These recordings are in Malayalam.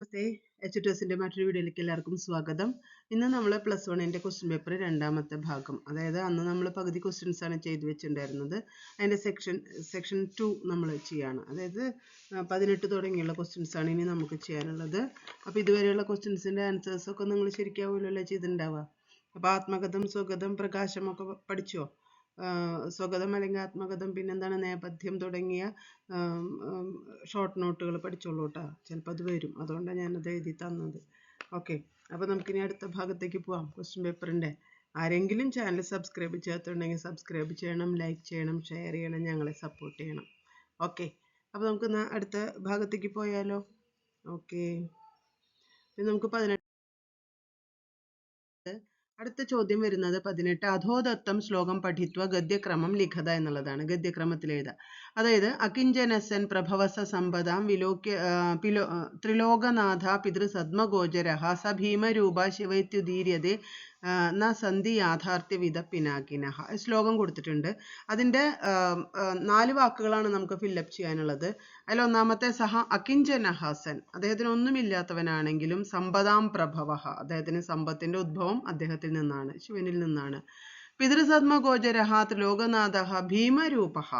നമസ്തേ, HTSന്റെ മറ്റൊരു വീഡിയോയിലേക്ക് എല്ലാവർക്കും സ്വാഗതം. ഇന്ന് നമ്മൾ +1 ക്വസ്റ്റ്യൻ പേപ്പർ രണ്ടാമത്തെ ഭാഗം, അതായത് അന്ന് നമ്മൾ പകുതി ക്വസ്റ്റ്യൻസ് ആണ് ചെയ്തു വെച്ചിട്ടുണ്ടായിരുന്നത്. അതിൻ്റെ സെക്ഷൻ 2 നമ്മൾ ചെയ്യാണ്. അതായത് 18 തുടങ്ങിയുള്ള ക്വസ്റ്റ്യൻസ് ആണ് ഇനി നമുക്ക് ചെയ്യാനുള്ളത്. അപ്പോൾ ഇതുവരെയുള്ള ക്വസ്റ്റ്യൻസിൻ്റെ ആൻസേഴ്സ് ഒക്കെ നിങ്ങൾ ശരിക്കാവുമല്ലോ ചെയ്തിട്ടുണ്ടാവുക. അപ്പോൾ ആത്മകഥം, സ്വഗതം, പ്രകാശം ഒക്കെ പഠിച്ചോ? സ്വഗതം അല്ലെങ്കിൽ ആത്മകഥം, പിന്നെന്താണ് നേപഥ്യം തുടങ്ങിയ ഷോർട്ട് നോട്ടുകൾ പഠിച്ചോളൂ കേട്ടോ. ചിലപ്പോൾ അത് വരും, അതുകൊണ്ടാണ് ഞാനത് എഴുതി തന്നത്. ഓക്കെ, അപ്പോൾ നമുക്കിനി അടുത്ത ഭാഗത്തേക്ക് പോവാം. ക്വസ്റ്റ്യൻ പേപ്പറിൻ്റെ ആരെങ്കിലും ചാനൽ സബ്സ്ക്രൈബ് ചെയ്യാത്തുണ്ടെങ്കിൽ സബ്സ്ക്രൈബ് ചെയ്യണം, ലൈക്ക് ചെയ്യണം, ഷെയർ ചെയ്യണം, ഞങ്ങളെ സപ്പോർട്ട് ചെയ്യണം. ഓക്കെ, അപ്പോൾ നമുക്ക് അടുത്ത ഭാഗത്തേക്ക് പോയാലോ? ഓക്കെ, നമുക്ക് 18 അടുത്ത ചോദ്യം വരുന്നത് 18. അധോദത്തം ശ്ലോകം പഠിത്വ ഗദ്യക്രമം ലിഖത എന്നുള്ളതാണ്. ഗദ്യക്രമത്തിൽ എഴുതുക. അതായത് അകിഞ്ചനസൻ പ്രഭവസ സമ്പദാം ത്രിലോകനാഥ പിതൃസദ്മഗോചരഃ സ ഭീമരൂപ ശിവൈത്യുദീര്യതേ ന സന്ധി യാഥാർത്ഥ്യവിധ പിനാകിനഃ. ശ്ലോകം കൊടുത്തിട്ടുണ്ട്. അതിൻ്റെ 4 വാക്കുകളാണ് നമുക്ക് ഫില്ലപ്പ് ചെയ്യാനുള്ളത്. അതിൽ ഒന്നാമത്തെ സഹ അകിഞ്ചനഹസൻ, അദ്ദേഹത്തിന് ഒന്നുമില്ലാത്തവനാണെങ്കിലും സമ്പദാം പ്രഭവഃ, അദ്ദേഹത്തിന് സമ്പത്തിന്റെ ഉദ്ഭവം അദ്ദേഹത്തിൽ നിന്നാണ്, ശിവനിൽ നിന്നാണ്. പിതൃസദ്മഗോചരഃ ത്രിലോകനാഥഃ ഭീമരൂപഃ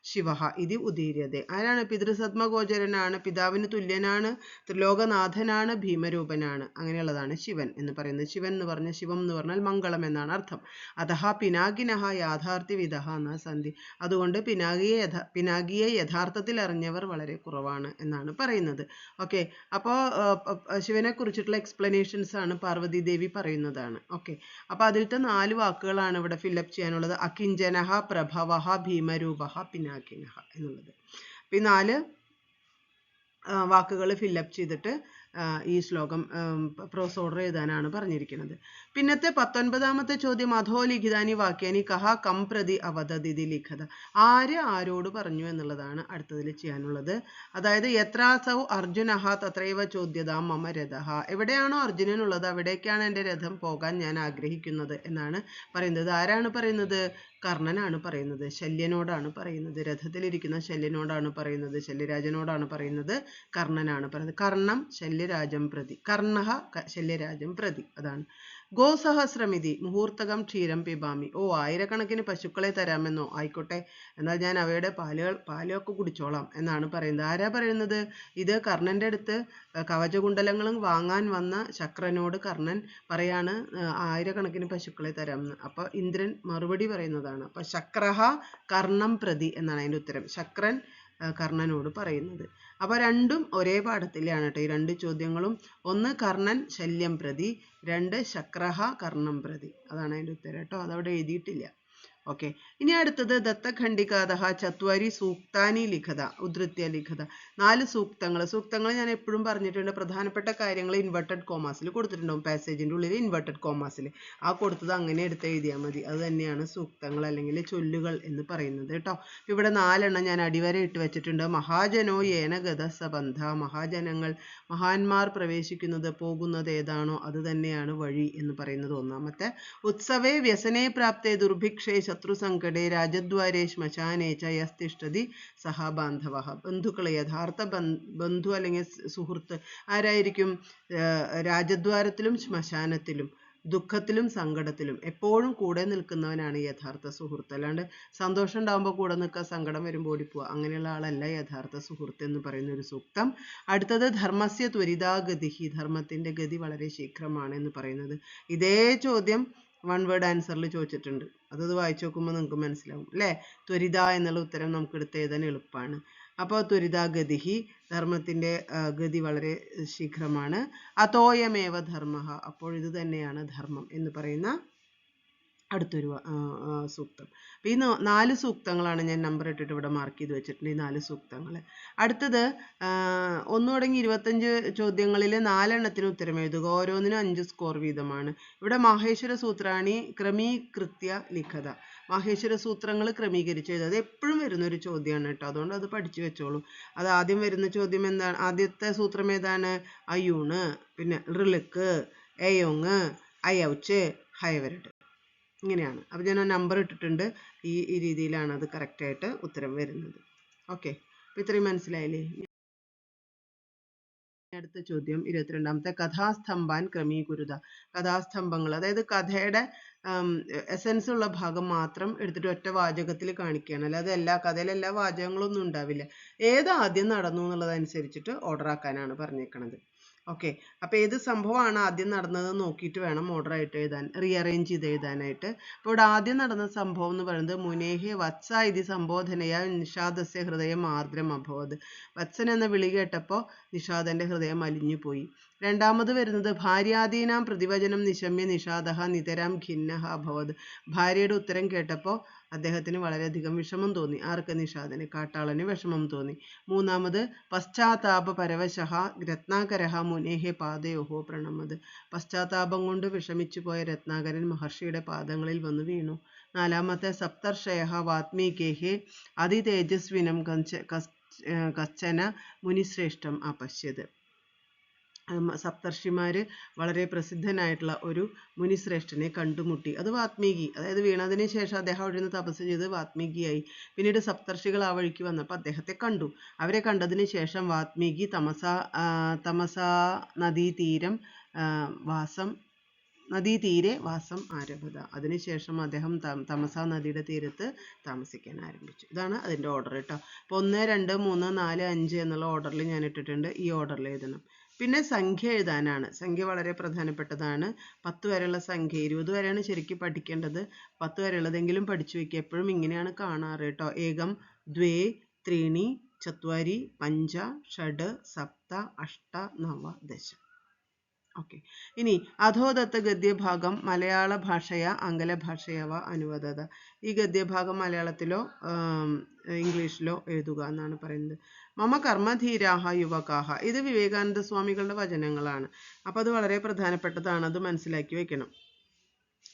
ശിവഃ ഇതി ഉദീര്യതേ. ആരാണ്? പിതൃസദ്മഗോചരനാണ്, പിതാവിന് തുല്യനാണ്, ത്രിലോകനാഥനാണ്, ഭീമരൂപനാണ്, അങ്ങനെയുള്ളതാണ് ശിവൻ എന്ന് പറയുന്നത്. ശിവൻ എന്ന് പറഞ്ഞാൽ, ശിവം എന്ന് പറഞ്ഞാൽ മംഗളം എന്നാണ് അർത്ഥം. അതഃ പിനാകിനഃ യാഥാർത്ഥ്യവിദഃ ന സന്തി. അതുകൊണ്ട് പിനാകിയെ യഥാർത്ഥത്തിൽ അറിഞ്ഞവർ വളരെ കുറവാണ് എന്നാണ് പറയുന്നത്. ഓക്കെ, അപ്പോൾ ശിവനെ കുറിച്ചിട്ടുള്ള എക്സ്പ്ലനേഷൻസ് ആണ് പാർവതി ദേവി പറയുന്നതാണ്. ഓക്കെ, അപ്പോൾ അതിലത്തെ 4 വാക്കുകളാണ് ഇവിടെ ഫില്ലപ്പ് ചെയ്യാനുള്ളത്. അകിഞ്ചനഃ, പ്രഭവഃ, ഭീമരൂപഃ, പിനാകിനഃ എന്നുള്ളത്. ഈ 4 വാക്കുകൾ ഫില്ലപ്പ് ചെയ്തിട്ട് ഈ ശ്ലോകം പ്രോസ് ഓർഡർ എഴുതാനാണ് പറഞ്ഞിരിക്കുന്നത്. പിന്നത്തെ 19ാമത്തെ ചോദ്യം അധോലിഖിതാനി വാക്യാനി കഹ കം പ്രതി അവതതിഥി ലിഖത. ആര് ആരോട് പറഞ്ഞു എന്നുള്ളതാണ് അടുത്തതിൽ ചെയ്യാനുള്ളത്. അതായത് യത്രാസൗ അർജുനഃ തത്രൈവ ചോദ്യതാം മമ രഥഃ. എവിടെയാണോ അർജുനൻ ഉള്ളത് അവിടേക്കാണ് എൻ്റെ രഥം പോകാൻ ഞാൻ ആഗ്രഹിക്കുന്നത് എന്നാണ് പറയുന്നത്. ആരാണ് പറയുന്നത്? കർണനാണ് പറയുന്നത്, ശല്യനോടാണ് പറയുന്നത്. രഥത്തിലിരിക്കുന്ന ശല്യനോടാണ് പറയുന്നത്, ശല്യരാജനോടാണ് പറയുന്നത്, കർണനാണ് പറയുന്നത്. കർണം ശല്യരാജം പ്രതി, കർണഃ ശല്യരാജം പ്രതി. അതാണ്. ഗോസഹസ്രമിതി മുഹൂർത്തകം ക്ഷീരം പിബാമി. ആയിരക്കണക്കിന് പശുക്കളെ തരാമെന്നോ? ആയിക്കോട്ടെ, എന്നാൽ ഞാൻ അവയുടെ പാലൊക്കെ കുടിച്ചോളാം എന്നാണ് പറയുന്നത്. ആരാ പറയുന്നത്? ഇത് കർണന്റെ അടുത്ത് കവചകുണ്ടലങ്ങളും വാങ്ങാൻ വന്ന ശക്രനോട് കർണൻ പറയാണ് ആയിരക്കണക്കിന് പശുക്കളെ തരാമെന്ന്. അപ്പൊ ഇന്ദ്രൻ മറുപടി പറയുന്നതാണ്. അപ്പൊ ശക്രഃ കർണം പ്രതി എന്നാണ് അതിന്റെ ഉത്തരം. ശക്രൻ കർണനോട് പറയുന്നത്. അപ്പൊ രണ്ടും ഒരേ പാഠത്തിലാണ് കേട്ടോ ഈ 2 ചോദ്യങ്ങളും. ഒന്ന് കർണൻ ശല്യം പ്രതി, 2 ശക്രഃ കർണം പ്രതി. അതാണ് അതിന്റെ ഉത്തരം കേട്ടോ, അതവിടെ എഴുതിയിട്ടില്ല. ഓക്കെ, ഇനി അടുത്തത് ദത്തഖണ്ഡികാദഃ ചത്വരി സൂക്താനി ലിഖത ഉദ്ധൃത്യ ലിഖത. 4 സൂക്തങ്ങൾ. സൂക്തങ്ങൾ ഞാൻ എപ്പോഴും പറഞ്ഞിട്ടുണ്ട്, പ്രധാനപ്പെട്ട കാര്യങ്ങൾ ഇൻവെർട്ടഡ് കോമാസിൽ കൊടുത്തിട്ടുണ്ടാവും, പാസേജിന്റെ ഉള്ളിൽ ഇൻവെർട്ടഡ് കോമാസിൽ. ആ കൊടുത്തത് അങ്ങനെ എടുത്ത് എഴുതിയാൽ മതി. അത് തന്നെയാണ് സൂക്തങ്ങൾ അല്ലെങ്കിൽ ചൊല്ലുകൾ എന്ന് പറയുന്നത് കേട്ടോ. ഇവിടെ 4 എണ്ണം ഞാൻ അടിവരെ ഇട്ട് വെച്ചിട്ടുണ്ട്. മഹാജനോ യേന ഗതസബന്ധ. മഹാജനങ്ങൾ, മഹാന്മാർ പ്രവേശിക്കുന്നത്, പോകുന്നത് ഏതാണോ അത് തന്നെയാണ് വഴി എന്ന് പറയുന്നത് ഒന്നാമത്തെ. ഉത്സവേ വ്യസനേ പ്രാപ്തേ ദുർഭിക്ഷേ ശത്രുസങ്കടേ രാജദ്വാരേ ശ്മശാനേ ച യസ്തിഷ്ഠതി സഹബാന്ധവഃ. ബന്ധുക്കൾ, യഥാർത്ഥ ബന്ധു അല്ലെങ്കിൽ സുഹൃത്ത് ആരായിരിക്കും? രാജദ്വാരത്തിലും ശ്മശാനത്തിലും ദുഃഖത്തിലും സങ്കടത്തിലും എപ്പോഴും കൂടെ നിൽക്കുന്നവനാണ് യഥാർത്ഥ സുഹൃത്ത്. അല്ലാണ്ട് സന്തോഷം ഉണ്ടാകുമ്പോൾ കൂടെ നിൽക്കുക, സങ്കടം വരുമ്പോൾ ഓടിപ്പോവുക, അങ്ങനെയുള്ള ആളല്ല യഥാർത്ഥ സുഹൃത്ത് എന്ന് പറയുന്ന ഒരു സൂക്തം. അടുത്തത് ധർമ്മസ്യ ത്വരിതാഗതി. ധർമ്മത്തിന്റെ ഗതി വളരെ ശീഘ്രമാണ് എന്ന് പറയുന്നത്. ഇതേ ചോദ്യം 1 വേർഡ് ആൻസറിൽ ചോദിച്ചിട്ടുണ്ട്. അത് വായിച്ചു നോക്കുമ്പോൾ നിങ്ങൾക്ക് മനസ്സിലാവും അല്ലേ. ത്വരിത എന്നുള്ള ഉത്തരം നമുക്ക് എടുത്ത് എഴുതാൻ എളുപ്പമാണ്. അപ്പോൾ ത്വരിതാഗതി, ധർമ്മത്തിന്റെ ഗതി വളരെ ശീഘ്രമാണ്. അതോയമേവ ധർമ്മഃ, അപ്പോൾ ഇത് തന്നെയാണ് ധർമ്മം എന്ന് പറയുന്ന അടുത്തൊരു സൂക്തം. ഈ 4 സൂക്തങ്ങളാണ് ഞാൻ നമ്പർ ഇട്ടിട്ട് ഇവിടെ മാർക്ക് ചെയ്ത് വെച്ചിട്ടുണ്ട്, ഈ 4 സൂക്തങ്ങൾ. അടുത്തത് 1 തുടങ്ങി 25 ചോദ്യങ്ങളിൽ 4 എണ്ണത്തിന് ഉത്തരം എഴുതുക. ഓരോന്നിനും 5 സ്കോർ വീതമാണ്. ഇവിടെ മാഹേശ്വര സൂത്രാണി ക്രമീകൃത്യ ലിഖത. മാഹേശ്വര സൂത്രങ്ങൾ ക്രമീകരിച്ച് എഴുതുക. അത് എപ്പോഴും വരുന്നൊരു ചോദ്യമാണ് കേട്ടോ, അതുകൊണ്ട് അത് പഠിച്ചു വെച്ചോളൂ. അത് ആദ്യം വരുന്ന ചോദ്യം എന്താണ്? ആദ്യത്തെ സൂത്രം ഏതാണ്? അയൂണ്, പിന്നെ ഋളുക്ക്, എയോങ്, അയൗച്ച്, ഹയവരട്, ഇങ്ങനെയാണ്. അപ്പോൾ ഞാൻ നമ്പർ ഇട്ടിട്ടുണ്ട്. ഈ രീതിയിലാണ് അത് കറക്റ്റായിട്ട് ഉത്തരം വരുന്നത്. ഓക്കെ, അപ്പോൾ ഇത്രയും മനസ്സിലായില്ലേ? അടുത്ത ചോദ്യം 22ാമത്തെ കഥാസ്തംഭാൻ ക്രമീകുരുത. കഥാസ്തംഭങ്ങൾ, അതായത് കഥയുടെ എസൻസ് ഉള്ള ഭാഗം മാത്രം എടുത്തിട്ട് ഒറ്റ വാചകത്തിൽ കാണിക്കുകയാണ്. അല്ലാതെ കഥയിലെ എല്ലാ വാചകങ്ങളൊന്നും ഉണ്ടാവില്ല. ഏത് ആദ്യം നടന്നു എന്നുള്ളതനുസരിച്ചിട്ട് ഓർഡർ ആക്കാനാണ് പറഞ്ഞേക്കണത്. ഓക്കെ, അപ്പൊ ഏത് സംഭവമാണ് ആദ്യം നടന്നത് നോക്കിയിട്ട് വേണം ഓർഡർ ആയിട്ട് എഴുതാൻ, റീഅറേഞ്ച് ചെയ്ത് എഴുതാനായിട്ട്. അപ്പോൾ ഇവിടെ ആദ്യം നടന്ന സംഭവം എന്ന് പറയുന്നത് മുനേഹെ വത്സ ഇതി സംബോധനയാ നിഷാദസ്യ ഹൃദയം ആർദ്രം അഭവത്. വത്സൻ എന്ന വിളി കേട്ടപ്പോൾ നിഷാദന്റെ ഹൃദയം അലിഞ്ഞു പോയി. രണ്ടാമത് വരുന്നത് ഭാര്യാദീനാം പ്രതിവചനം നിശമ്യ നിഷാദഹ നിതരാം ഖിന്നഹ അഭവത്. ഭാര്യയുടെ ഉത്തരം കേട്ടപ്പോൾ അദ്ദേഹത്തിന് വളരെയധികം വിഷമം തോന്നി. ആർക്ക്? നിഷാദന്. കാട്ടാളന് വിഷമം തോന്നി. മൂന്നാമത് പശ്ചാത്താപ പരവശഃ രത്നാകരഃ മുനേഹെ പാദയോഹോ പ്രണമത്. പശ്ചാത്താപം കൊണ്ട് വിഷമിച്ചു പോയ രത്നാകരൻ മഹർഷിയുടെ പാദങ്ങളിൽ വന്നു വീണു. നാലാമത്തെ സപ്തർഷയഃ വാത്മീകേഹേ അതിതേജസ്വിനം കശ്ചന മുനിശ്രേഷ്ഠം അപശ്യത്. സപ്തർഷിമാര് വളരെ പ്രസിദ്ധനായിട്ടുള്ള ഒരു മുനിശ്രേഷ്ഠനെ കണ്ടുമുട്ടി. അത് വാത്മീകി, അതായത് വീണതിന് ശേഷം അദ്ദേഹം അവിടെ നിന്ന് തപസ് ചെയ്ത് വാത്മീകിയായി. പിന്നീട് സപ്തർഷികൾ ആ വഴിക്ക് വന്നപ്പോൾ അദ്ദേഹത്തെ കണ്ടു. അവരെ കണ്ടതിന് ശേഷം വാത്മീകി തമസാ നദീതീരെ വാസം ആരംഭത. അതിനുശേഷം അദ്ദേഹം തമസാ നദിയുടെ തീരത്ത് താമസിക്കാൻ ആരംഭിച്ചു. ഇതാണ് അതിൻ്റെ ഓർഡർ കേട്ടോ. അപ്പോൾ 1, 2, 3, 4, 5 എന്നുള്ള ഓർഡറിൽ ഞാൻ ഇട്ടിട്ടുണ്ട്. ഈ ഓർഡറിൽ എഴുതണം. പിന്നെ സംഖ്യ എഴുതാനാണ്. സംഖ്യ വളരെ പ്രധാനപ്പെട്ടതാണ്. 10 വരെയുള്ള സംഖ്യ, 20 വരെയാണ് ശരിക്കും പഠിക്കേണ്ടത്. 10 വരെയുള്ളതെങ്കിലും പഠിച്ചു വയ്ക്കുക. എപ്പോഴും ഇങ്ങനെയാണ് കാണാറ് കേട്ടോ. ഏകം, ദ്വേ, ത്രീണി, ചത്വാരി, പഞ്ച, ഷഡ്, സപ്ത, അഷ്ട, നവ, ദശ. ഓക്കെ, ഇനി അധോദത്ത ഗദ്യഭാഗം മലയാള ഭാഷയ ആംഗല ഭാഷയവ അനുവദത. ഈ ഗദ്യഭാഗം മലയാളത്തിലോ ഇംഗ്ലീഷിലോ എഴുതുക എന്നാണ് പറയുന്നത്. മമ കർമ്മധീരാഹ യുവകാഹ. ഇത് വിവേകാനന്ദ സ്വാമികളുടെ വചനങ്ങളാണ്. അപ്പോൾ അത് വളരെ പ്രധാനപ്പെട്ടതാണ്, അത് മനസ്സിലാക്കി വെക്കണം.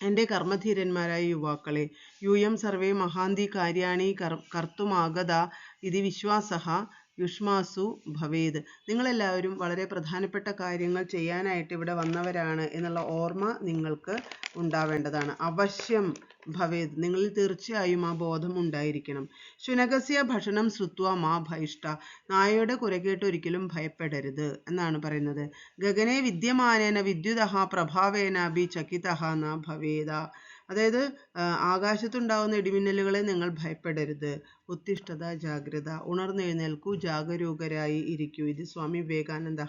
എൻ്റെ കർമ്മധീരന്മാരായ യുവാക്കളെ, യൂയം സർവേ മഹാന്തി കാര്യാണി കർത്തുമാഗത ഇതി വിശ്വാസഃ യുഷ്മാസു ഭവേത്. നിങ്ങളെല്ലാവരും വളരെ പ്രധാനപ്പെട്ട കാര്യങ്ങൾ ചെയ്യാനായിട്ട് ഇവിടെ വന്നവരാണ് എന്നുള്ള ഓർമ്മ നിങ്ങൾക്ക് ഉണ്ടാവേണ്ടതാണ്. അവശ്യം ഭവേത്, നിങ്ങളിൽ തീർച്ചയായും ആ ബോധം ഉണ്ടായിരിക്കണം. ശുനകസ്യ ഭക്ഷണം ശ്രുത്വ മാ ഭൈഷ്ട. നായയുടെ കുരകേട്ട് ഒരിക്കലും ഭയപ്പെടരുത് എന്നാണ് പറയുന്നത്. ഗഗനെ വിദ്യമാനേന വിദ്യുതഃ പ്രഭാവേന അഭി ചകിതഃ ന ഭവേദ. അതായത് ആകാശത്തുണ്ടാവുന്ന ഇടിമിന്നലുകളെ നിങ്ങൾ ഭയപ്പെടരുത്. ഉത്തിഷ്ഠത ജാഗ്രത, ഉണർന്നെഴുന്നേൽക്കൂ, ജാഗരൂകരായി ഇരിക്കൂ. ഇത് സ്വാമി വിവേകാനന്ദ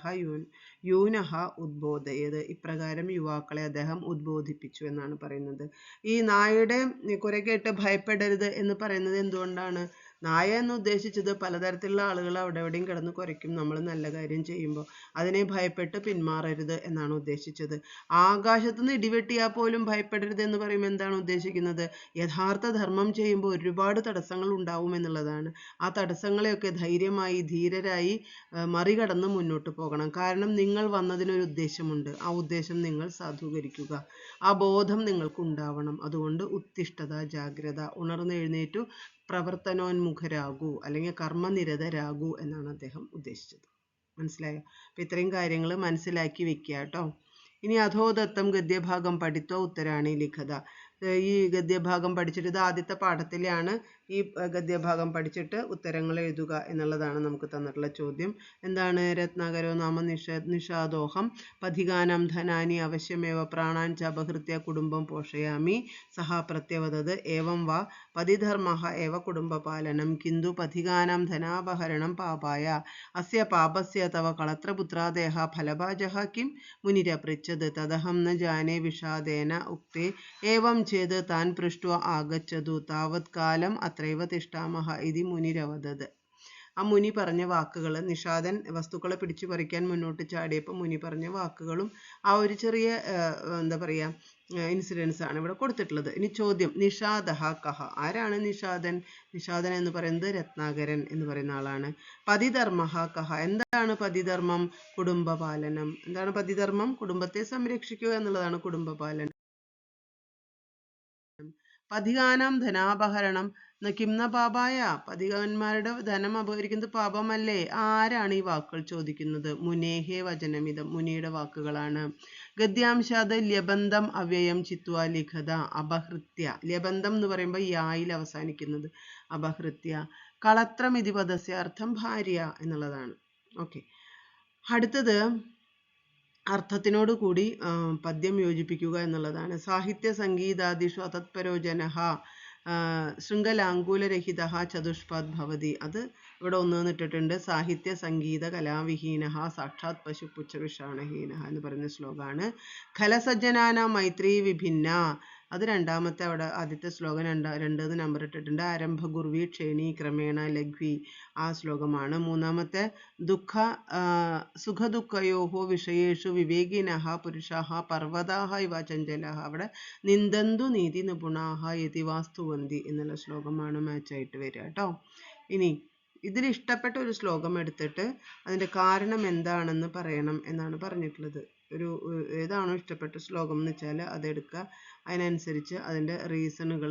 യൂനഃ ഉദ്ബോധയത്. ഇപ്രകാരം യുവാക്കളെ അദ്ദേഹം ഉദ്ബോധിപ്പിച്ചു എന്നാണ് പറയുന്നത്. ഈ നായയുടെ കുരകേട്ട് ഭയപ്പെടരുത് എന്ന് പറയുന്നത് എന്തുകൊണ്ടാണ്? നായ എന്ന് ഉദ്ദേശിച്ചത് പലതരത്തിലുള്ള ആളുകൾ അവിടെ എവിടെയും കിടന്ന് കുരയ്ക്കും നമ്മൾ നല്ല കാര്യം ചെയ്യുമ്പോൾ. അതിനെ ഭയപ്പെട്ട് പിന്മാറരുത് എന്നാണ് ഉദ്ദേശിച്ചത്. ആകാശത്തുനിന്ന് ഇടിവെട്ടിയാൽ പോലും ഭയപ്പെടരുത് എന്ന് പറയുമ്പോൾ എന്താണ് ഉദ്ദേശിക്കുന്നത്? യഥാർത്ഥ ധർമ്മം ചെയ്യുമ്പോൾ ഒരുപാട് തടസ്സങ്ങൾ ഉണ്ടാവും എന്നുള്ളതാണ്. ആ തടസ്സങ്ങളെയൊക്കെ ധൈര്യമായി ധീരരായി മറികടന്ന് മുന്നോട്ട് പോകണം. കാരണം നിങ്ങൾ വന്നതിനൊരു ഉദ്ദേശമുണ്ട്. ആ ഉദ്ദേശം നിങ്ങൾ സാധൂകരിക്കുക. ആ ബോധം നിങ്ങൾക്ക് ഉണ്ടാവണം. അതുകൊണ്ട് ഉത്തിഷ്ഠത ജാഗ്രത, ഉണർന്നെഴുന്നേറ്റു പ്രവർത്തനോന്മുഖരാകൂ അല്ലെങ്കിൽ കർമ്മനിരതരാകൂ എന്നാണ് അദ്ദേഹം ഉദ്ദേശിച്ചത്. മനസ്സിലായോ? അപ്പം ഇത്രയും കാര്യങ്ങൾ മനസ്സിലാക്കി വെക്കുക കേട്ടോ. ഇനി അധോദത്തം ഗദ്യഭാഗം പഠിത്തോ ഉത്തരാണി ലിഖത. ഈ ഗദ്യഭാഗം പഠിച്ചിട്ട്, ഇത് ആദ്യത്തെ പാഠത്തിലാണ്. ഈ ഗദ്യഭാഗം പഠിച്ചിട്ട് ഉത്തരങ്ങൾ എഴുതുക എന്നുള്ളതാണ് നമുക്ക് തന്നിട്ടുള്ള ചോദ്യം. എന്താണ്? രത്നാകരോ നാമ നിഷാദോഹം പഥികാനം ധനാനി അവശ്യമേവ പ്രാണാൻ ച അപഹൃത്യ കുടുംബം പോഷയാമി സഹ പ്രത്യവദത് ഏവം വാ പതിധർമ്മഃ ഏവ കുടുംബപാലനം കിന്തു പഥികാനാം ധനാപഹരണം പാപായ അസ്യ പാപസ്യ തവ കളത്രപുത്രാദേഹ ഫലഭാജഃ കിം മുനിരപൃച്ഛത് തദഹം ന ജാനേ വിഷാദേന ഉക്തേ ഏവം ചേത് താൻ പൃഷ്ട്വാ ആഗച്ഛതു താവത് കാലം അത്രൈവ തിഷ്ഠാമഹ ഇതി മുനിരവദത്. ആ മുനി പറഞ്ഞ വാക്കുകൾ, നിഷാദൻ വസ്തുക്കളെ പിടിച്ചു പറിക്കാൻ മുന്നോട്ട് ചാടിയപ്പോൾ മുനി പറഞ്ഞ വാക്കുകളും ആ ഒരു ചെറിയ എന്താ പറയുക ഇൻസിഡൻസ് ആണ് ഇവിടെ കൊടുത്തിട്ടുള്ളത്. ഇനി ചോദ്യം, നിഷാദഹ കഹ. ആരാണ് നിഷാദൻ? നിഷാദൻ എന്ന് പറയുന്നത് രത്നാകരൻ എന്ന് പറയുന്ന ആളാണ്. പതിധർമ്മഹ കഹ. എന്താണ് പതിധർമ്മം? കുടുംബപാലനം. എന്താണ് പതിധർമ്മം? കുടുംബത്തെ സംരക്ഷിക്കുക എന്നുള്ളതാണ് കുടുംബപാലനം. പഥികാനാം ധനാപഹരണം കിംന പാപായ. പഥികന്മാരുടെ ധനം അപഹരിക്കുന്നത് പാപമല്ലേ? ആരാണ് ഈ വാക്കുകൾ ചോദിക്കുന്നത്? മുനേഹേ വചനമിതം, മുനിയുടെ വാക്കുകളാണ്. ഗദ്യാംശാത് ല്യബന്ധം അവ്യയം ചിത്വാ ലിഖത അപഹൃത്യ. ല്യബന്ധം എന്ന് പറയുമ്പോൾ യായിൽ അവസാനിക്കുന്നത്. അപഹൃത്യ കളത്രം ഇതി പദസ്യ അർത്ഥം ഭാര്യ എന്നുള്ളതാണ്. ഓക്കെ, അടുത്തത് അർത്ഥത്തിനോട് കൂടി പദ്യം യോജിപ്പിക്കുക എന്നുള്ളതാണ്. സാഹിത്യ സംഗീതാദിഷു അതത്പരോ ജനഃ ശൃംഖലാങ്കുലരഹിത ചതുഷ്പാദ് ഭവതി. അത് ഇവിടെ ഒന്ന് ഇട്ടിട്ടുണ്ട്. സാഹിത്യ സംഗീത കലാവിഹീന സാക്ഷാത് പശു പുച്ഛവിഷാണഹീന എന്ന് പറയുന്ന ശ്ലോകമാണ്. ഖലസജ്ജനാനാം മൈത്രി വിഭിന്ന, അത് രണ്ടാമത്തെ, അവിടെ ആദ്യത്തെ ശ്ലോകം രണ്ടെന്ന് നമ്പർ ഇട്ടിട്ടുണ്ട്. ആരംഭ ഗുർവി ക്ഷേണി ക്രമേണ ലഘ്വി, ആ ശ്ലോകമാണ്. മൂന്നാമത്തെ സുഖദുഃഖയോഹോ വിഷയേഷു വിവേകിനഃ പുരുഷാഃ പർവ്വതാഃ ഇവ ചഞ്ചലാഃ, അവിടെ നിന്ദന്തു നീതി നിപുണാഃ യതി വാസ്തുവന്തി എന്നുള്ള ശ്ലോകമാണ് മാച്ചായിട്ട് വരിക കേട്ടോ. ഇനി ഇതിൽ ഇഷ്ടപ്പെട്ട ഒരു ശ്ലോകം എടുത്തിട്ട് അതിൻ്റെ കാരണം എന്താണെന്ന് പറയണം എന്നാണ് പറഞ്ഞിട്ടുള്ളത്. ഏതാണോ ഇഷ്ടപ്പെട്ട ശ്ലോകം എന്ന് വെച്ചാൽ അതെടുക്കുക, അതിനനുസരിച്ച് അതിൻ്റെ റീസണുകൾ.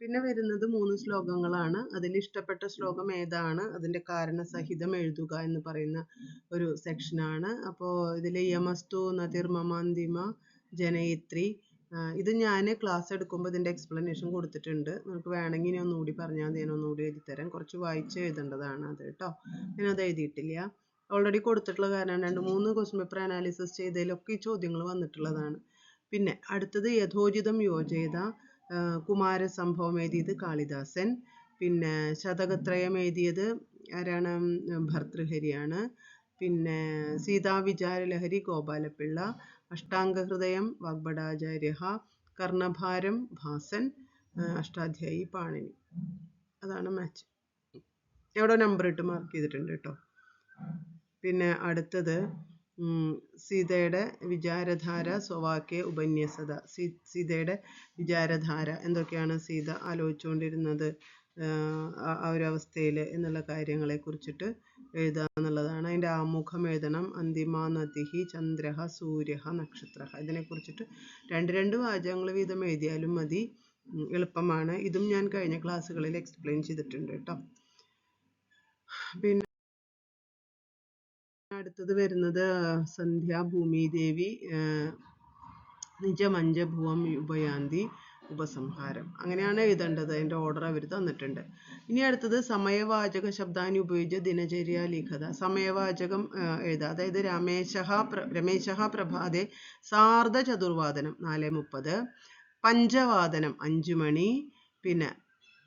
പിന്നെ വരുന്നത് 3 ശ്ലോകങ്ങളാണ്. അതിൽ ഇഷ്ടപ്പെട്ട ശ്ലോകം ഏതാണ്, അതിൻ്റെ കാരണസഹിതം എഴുതുക എന്ന് പറയുന്ന ഒരു സെക്ഷനാണ്. അപ്പോൾ ഇതിൽ യമസ്തു നതിർമമാന്തിമ ജനയിത്രി, ഇത് ഞാൻ ക്ലാസ് എടുക്കുമ്പോൾ ഇതിൻ്റെ എക്സ്പ്ലനേഷൻ കൊടുത്തിട്ടുണ്ട്. നമുക്ക് വേണമെങ്കിൽ ഇനി ഒന്നുകൂടി പറഞ്ഞാൽ മതി, ഞാൻ ഒന്നുകൂടി എഴുതിത്തരാം. കുറച്ച് വായിച്ച് എഴുതേണ്ടതാണ് അത് കേട്ടോ. ഞാനത് എഴുതിയിട്ടില്ല, ഓൾറെഡി കൊടുത്തിട്ടുള്ള കാരണം 2-3 ക്വസ്റ്റ്യൻ പേപ്പർ അനാലിസിസ് ചെയ്തതിലൊക്കെ ഈ ചോദ്യങ്ങൾ വന്നിട്ടുള്ളതാണ്. പിന്നെ അടുത്തത് യഥോചിതം യോജയത, കുമാരസംഭവം എഴുതിയത് കാളിദാസൻ. പിന്നെ ശതകത്രയം എഴുതിയത് ആരാണ്? ഭർതൃഹരിയാണ്. പിന്നെ സീതാവിചാരലഹരി ഗോപാലപിള്ള, അഷ്ടാംഗഹൃദയം വാഗ്ഭടാചാര്യ, കർണഭാരം ഭാസൻ, അഷ്ടാധ്യായി പാണിനി. അതാണ് മാച്ച്. എവിടെ നമ്പർ ഇട്ട് മാർക്ക് ചെയ്തിട്ടുണ്ട് കേട്ടോ. പിന്നെ അടുത്തത് സീതയുടെ വിചാരധാര സ്വവാക്യ ഉപന്യസത. സീതയുടെ വിചാരധാര എന്തൊക്കെയാണ് സീത ആലോചിച്ചുകൊണ്ടിരുന്നത് ആ ഒരു അവസ്ഥയിൽ എന്നുള്ള കാര്യങ്ങളെ കുറിച്ചിട്ട് എഴുതുക എന്നുള്ളതാണ്. അതിൻ്റെ ആമുഖം എഴുതണം. അന്തിമാ നദിഹി ചന്ദ്രഃ സൂര്യഃ നക്ഷത്രഃ, ഇതിനെക്കുറിച്ചിട്ട് 2 വാചകങ്ങൾ വീതം എഴുതിയാലും മതി, എളുപ്പമാണ്. ഇതും ഞാൻ കഴിഞ്ഞ ക്ലാസ്സുകളിൽ എക്സ്പ്ലെയിൻ ചെയ്തിട്ടുണ്ട് കേട്ടോ. പിന്നെ അടുത്തത് വരുന്നത് സന്ധ്യ ഭൂമിദേവി നിജമഞ്ജഭുവം ഉപയാന്തി ഉപസംഹാരം, അങ്ങനെയാണ് എഴുതേണ്ടത്. അതിൻ്റെ ഓർഡർ അവർ തന്നിട്ടുണ്ട്. ഇനി അടുത്തത് സമയവാചക ശബ്ദാനി ഉപയോഗിച്ച് ദിനചര്യ ലിഖത. സമയവാചകം എഴുതുക. അതായത് രമേശഃ പ്രഭാതേ സാർദ്ധ ചതുർവാദനം 4:30, പഞ്ചവാദനം 5 മണി, പിന്നെ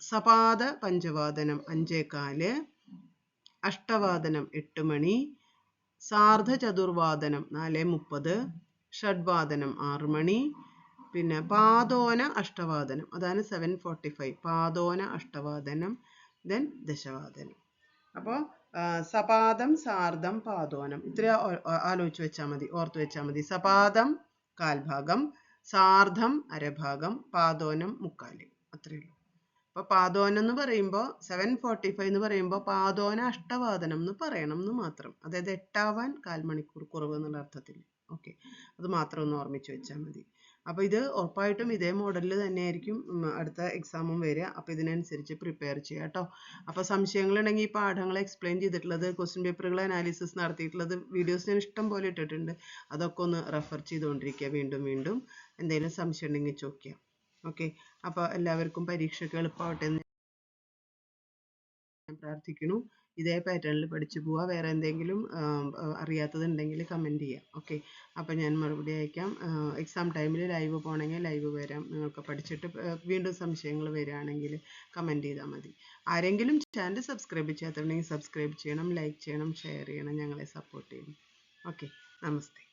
സപാദ പഞ്ചവാദനം 5:15, അഷ്ടവാദനം 8 മണി, സാർദ്ധ ചതുർവാദനം 4:30, ഷഡ്വാദനം 6 മണി, പിന്നെ പാദോന അഷ്ടവാദനം, അതാണ് 7:45, പാദോന അഷ്ടവാദനം, ദെൻ ദശവാദനം. അപ്പോൾ സപാദം സാർദ്ധം പാദോനം ഇത്ര ആലോചിച്ച് വെച്ചാൽ മതി, ഓർത്ത് വെച്ചാൽ മതി. സപാദം കാൽഭാഗം, സാർദ്ധം അരഭാഗം, പാദോനം മുക്കാല്, അത്രയേ ഉള്ളൂ. അപ്പോൾ പാദോനം എന്ന് പറയുമ്പോൾ 7:45 എന്ന് പറയുമ്പോൾ പാദോന അഷ്ടവാദനം എന്ന് പറയണം എന്ന് മാത്രം. അതായത് 8 കാൽ മണിക്കൂർ കുറവ് എന്നുള്ള അർത്ഥത്തിൽ. ഓക്കെ, അത് മാത്രം ഒന്ന് ഓർമ്മിച്ച് വെച്ചാൽ മതി. അപ്പോൾ ഇത് ഉറപ്പായിട്ടും ഇതേ മോഡലിൽ തന്നെയായിരിക്കും അടുത്ത എക്സാമും വരിക. അപ്പോൾ ഇതിനനുസരിച്ച് പ്രിപ്പയർ ചെയ്യുക കേട്ടോ. അപ്പോൾ സംശയങ്ങളുണ്ടെങ്കിൽ ഈ പാഠങ്ങൾ എക്സ്പ്ലെയിൻ ചെയ്തിട്ടുള്ളത്, ക്വസ്റ്റ്യൻ പേപ്പറുകൾ അനാലിസിസ് നടത്തിയിട്ടുള്ളത് വീഡിയോസ് ഞാൻ ഇഷ്ടം പോലെ ഇട്ടിട്ടുണ്ട്. അതൊക്കെ ഒന്ന് റെഫർ ചെയ്തുകൊണ്ടിരിക്കുക വീണ്ടും വീണ്ടും. എന്തെങ്കിലും സംശയം ഉണ്ടെങ്കിൽ ചോദിക്കുക. ഓക്കെ, അപ്പോൾ എല്ലാവർക്കും പരീക്ഷയ്ക്ക് എളുപ്പമാവട്ടെ എന്ന് ഞാൻ പ്രാർത്ഥിക്കുന്നു. ഇതേ പാറ്റേണിൽ പഠിച്ചു പോവുക. വേറെ എന്തെങ്കിലും അറിയാത്തതുണ്ടെങ്കിൽ കമൻറ്റ് ചെയ്യാം. ഓക്കെ, അപ്പോൾ ഞാൻ മറുപടി അയക്കാം. എക്സാം ടൈമിൽ ലൈവ് പോകണമെങ്കിൽ ലൈവ് വരാം. നിങ്ങൾക്ക് പഠിച്ചിട്ട് വീണ്ടും സംശയങ്ങൾ വരികയാണെങ്കിൽ കമൻറ്റ് ചെയ്താൽ മതി. ആരെങ്കിലും ചാനൽ സബ്സ്ക്രൈബ് ചെയ്യാത്തുണ്ടെങ്കിൽ സബ്സ്ക്രൈബ് ചെയ്യണം, ലൈക്ക് ചെയ്യണം, ഷെയർ ചെയ്യണം, ഞങ്ങളെ സപ്പോർട്ട് ചെയ്യണം. ഓക്കെ, നമസ്തേ.